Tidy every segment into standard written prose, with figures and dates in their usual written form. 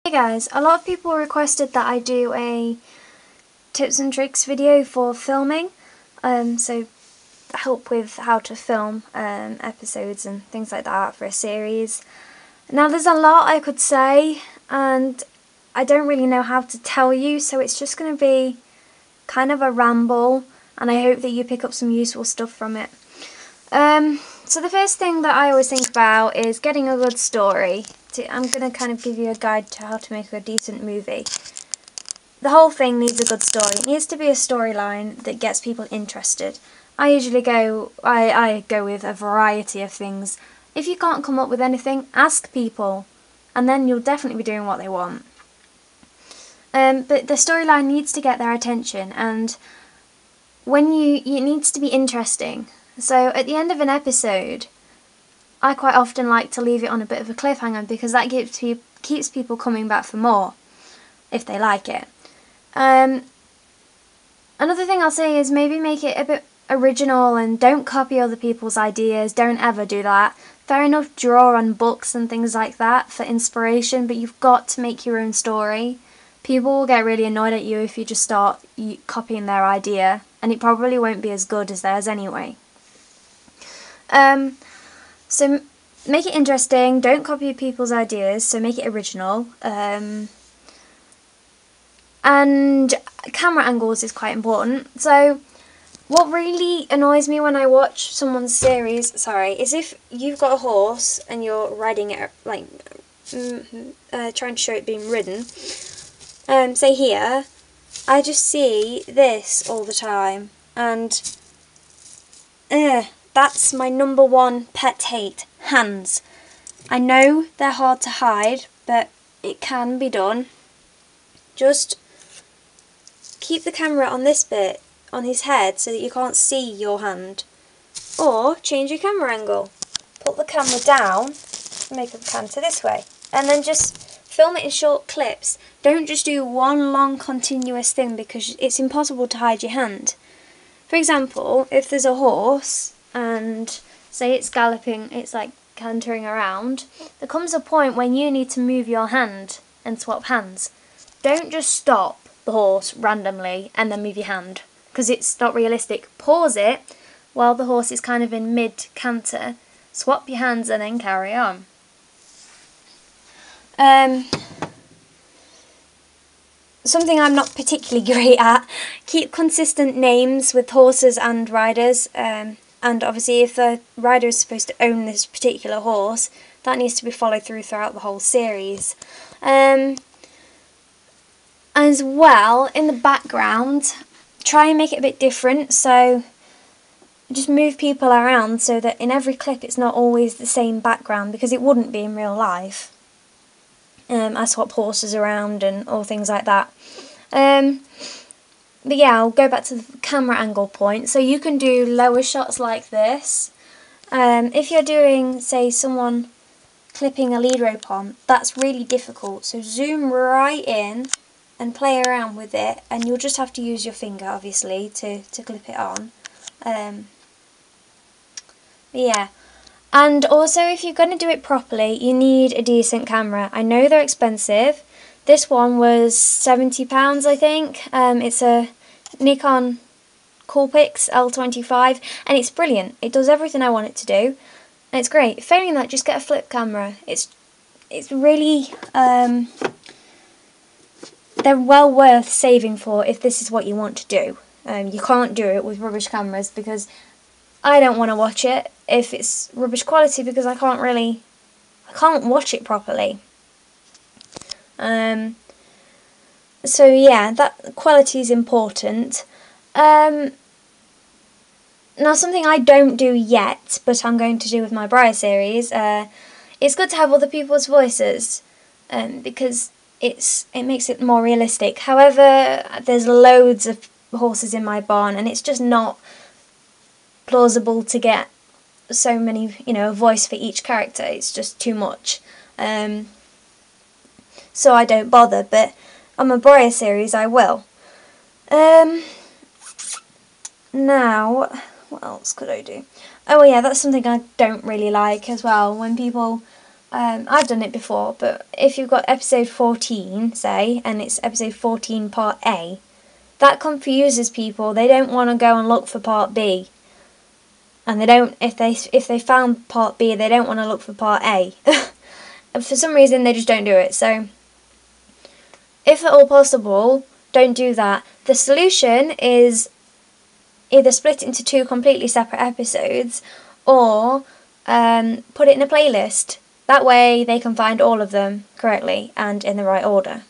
Hey guys, a lot of people requested that I do a tips and tricks video for filming, so help with how to film episodes and things like that for a series. Now there's a lot I could say and I don't really know how to tell you, so it's just going to be kind of a ramble and I hope that you pick up some useful stuff from it. So the first thing that I always think about is getting a good story. I'm going to kind of give you a guide to how to make a decent movie. The whole thing needs a good story. It needs to be a storyline that gets people interested. I usually go with a variety of things. If you can't come up with anything, ask people, and then you'll definitely be doing what they want. But the storyline needs to get their attention, and it needs to be interesting. So at the end of an episode, I quite often like to leave it on a bit of a cliffhanger because that keeps people coming back for more, if they like it. Another thing I'll say is maybe make it a bit original and don't copy other people's ideas. Don't ever do that. Fair enough, draw on books and things like that for inspiration, but you've got to make your own story. People will get really annoyed at you if you just start copying their idea, and it probably won't be as good as theirs anyway. So make it interesting, don't copy people's ideas, so make it original. And camera angles is quite important. So what really annoys me when I watch someone's series, is if you've got a horse and you're riding it, like trying to show it being ridden. Say here, I just see this all the time, and that's my number one pet hate. Hands. I know they're hard to hide, but it can be done. Just keep the camera on this bit, on his head, so that you can't see your hand. Or change your camera angle. Put the camera down, make the canter this way, and then just film it in short clips. Don't just do one long continuous thing because it's impossible to hide your hand. For example, if there's a horse and say it's galloping, it's like cantering around, there comes a point when you need to move your hand and swap hands. Don't just stop the horse randomly and then move your hand, because it's not realistic. Pause it while the horse is kind of in mid-canter, swap your hands and then carry on. Something I'm not particularly great at, keep consistent names with horses and riders. And obviously if the rider is supposed to own this particular horse, that needs to be followed throughout the whole series. As well, in the background, try and make it a bit different, so just move people around so that in every clip it's not always the same background, because it wouldn't be in real life. I swap horses around and all things like that. But yeah, I'll go back to the camera angle point. So you can do lower shots like this. If you're doing, say, someone clipping a lead rope on, that's really difficult. So zoom right in and play around with it, and you'll just have to use your finger, obviously, to clip it on. Yeah. And also, if you're going to do it properly, you need a decent camera. I know they're expensive. This one was £70, I think. It's a Nikon Coolpix L25, and it's brilliant. It does everything I want it to do, and it's great. Failing that, just get a flip camera. It's really they're well worth saving for if this is what you want to do. You can't do it with rubbish cameras because I don't want to watch it if it's rubbish quality, because I can't watch it properly. So yeah, that quality is important. Now something I don't do yet, but I'm going to do with my Briar series, it's good to have other people's voices, because it makes it more realistic. However, there's loads of horses in my barn and it's just not plausible to get so many, a voice for each character. It's just too much. So I don't bother, but on my Briar series I will. Now, what else could I do? Oh yeah, that's something I don't really like as well, when people I've done it before, but if you've got episode 14, say, and it's episode 14 part A, that confuses people. They don't want to go and look for part B. And they don't, if they found part B, they don't want to look for part A. And for some reason, they just don't do it. So, if at all possible, don't do that. The solution is either split it into 2 completely separate episodes, or put it in a playlist. That way they can find all of them correctly and in the right order.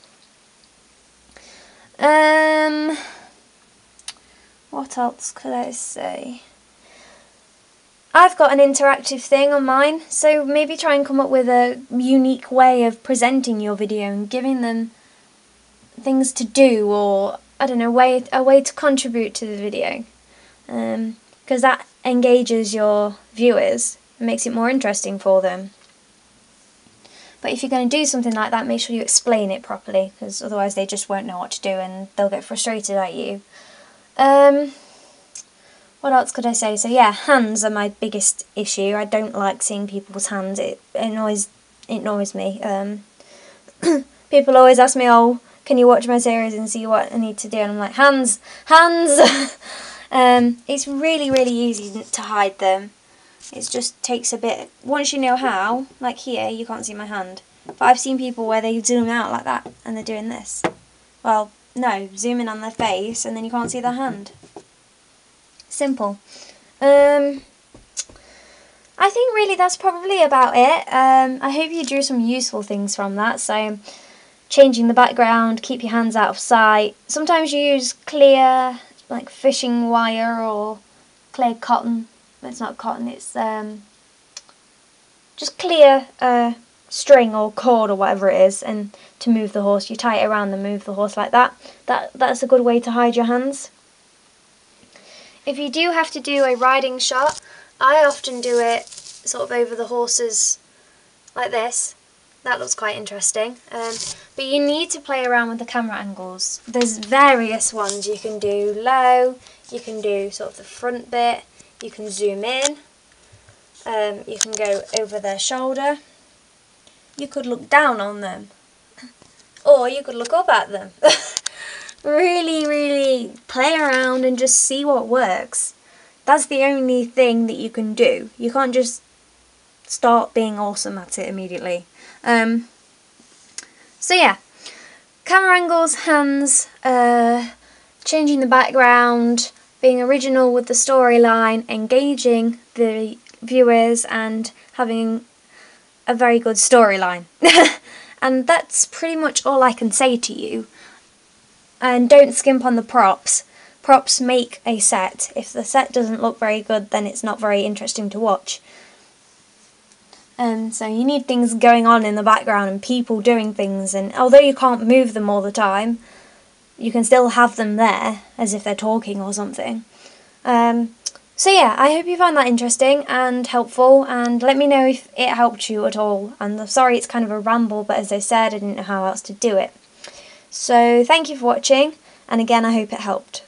What else could I say? I've got an interactive thing on mine, so maybe try and come up with a unique way of presenting your video and giving them things to do, or I don't know, a way to contribute to the video, because that engages your viewers and makes it more interesting for them. But if you're going to do something like that, make sure you explain it properly, because otherwise they just won't know what to do and they'll get frustrated at you. What else could I say? So yeah, hands are my biggest issue. I don't like seeing people's hands. It annoys me. People always ask me, oh, can you watch my series and see what I need to do? And I'm like, hands! It's really, really easy to hide them. It just takes a bit. Once you know how, like here, you can't see my hand. But I've seen people where they zoom out like that and they're doing this. Well, no, zoom in on their face and then you can't see their hand. Simple. I think really that's probably about it. I hope you drew some useful things from that. So, changing the background, keep your hands out of sight. Sometimes you use clear, like fishing wire or clear cotton. It's not cotton, it's just clear string or cord or whatever it is, and to move the horse, you tie it around and move the horse like that. That's a good way to hide your hands. If you do have to do a riding shot, I often do it sort of over the horses like this. That looks quite interesting. But you need to play around with the camera angles. There's various ones you can do. Low, you can do sort of the front bit, you can zoom in, you can go over their shoulder, you could look down on them, or you could look up at them. Really, really play around and just see what works. That's the only thing that you can do. You can't just start being awesome at it immediately. So yeah, camera angles, hands, changing the background, being original with the storyline, engaging the viewers and having a very good storyline. And that's pretty much all I can say to you. And don't skimp on the props. Props make a set. If the set doesn't look very good, then it's not very interesting to watch. So you need things going on in the background and people doing things, and although you can't move them all the time, you can still have them there as if they're talking or something. So yeah, I hope you found that interesting and helpful, and let me know if it helped you at all. And I'm sorry it's kind of a ramble, but as I said, I didn't know how else to do it. So thank you for watching, and again I hope it helped.